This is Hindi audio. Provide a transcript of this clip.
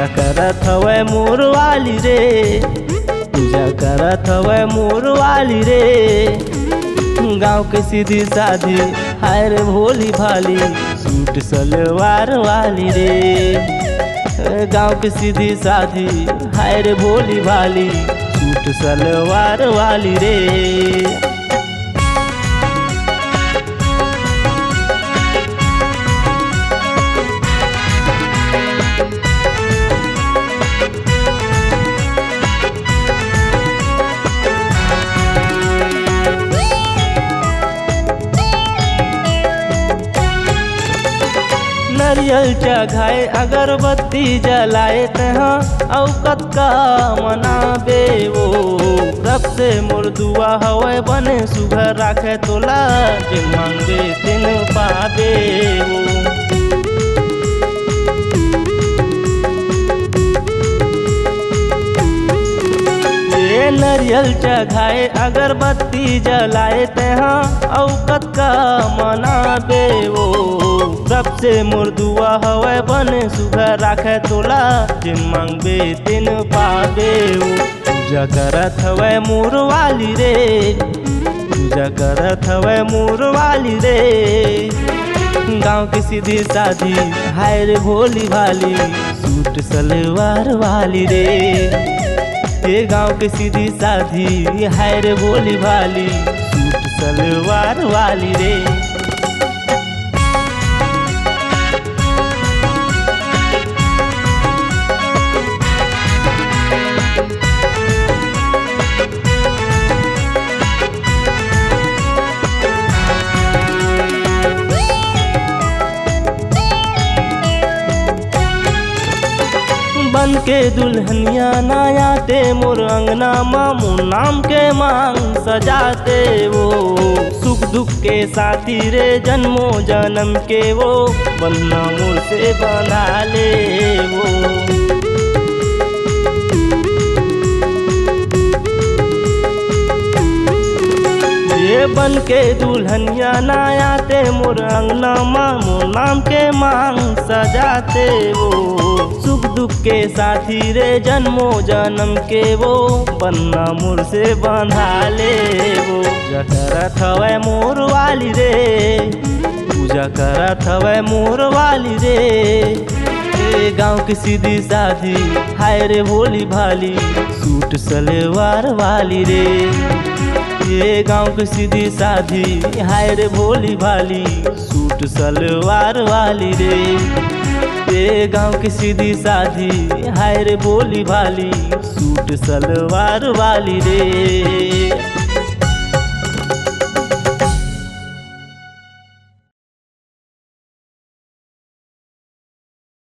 पूजा करत हवे मोर वाली रे, पूजा करत हवे मोर वाली रे। गाँव के सीधी साधी हाय रे भोली भाली, सूट सलवार वाली रे। गाँव के सीधी साधी हाय रे भोली भाली, सूट सलवार वाली रे। नरियल चढ़ाए अगरबत्ती जलाए तहाँ औकत का मनाबे वो। रब से मोर दुआ हवे बने सुघर राखे तोला, जिन मांगे तिन पाबे वो। नरियल चढ़ाए अगरबत्ती जलाए तहाँ औकत का मनाबे वो। रब से मोर दुआ हवे बने सुघर राखे तोला, जिन मांगबे तिन पाबे वो। पूजा करत हवे मोर वाली रे, पूजा करत हवे मोर वाली रे। गाँव की सीधी साधी हाय रे भोली भाली, सूट सलवार वाली रे। ये गाँव के सीधी साधी हाय रे भोली भाली, सूट सलवार वाली रे। बन के दुल्हनिया नायाते मोर अंगना मामू नाम के मांग सजाते वो। सुख दुख के साथी रे जन्मों जन्म के वो, बंधना मोर से बंधा ले वो। ये बन के दुल्हनिया नायाते मोर अंगना मामू नाम के मांग सजाते वो। सुख दुख के साथी रे जन्मों जन्म के वो, बन्ना मोर से बंधा ले वो। पूजा करत हवे मोर वाली रे, पूजा करत हवे मोर वाली रे। गाँव की सीधी साधी हाय रे भोली भाली, सूट सलवार वाली रे। ये गाँव की सीधी साधी हाय रे भोली भाली, सूट सलवार वाली रे। ये गाँव की सीधी साधी हाय रे भोली भाली, सूट सलवार वाली रे।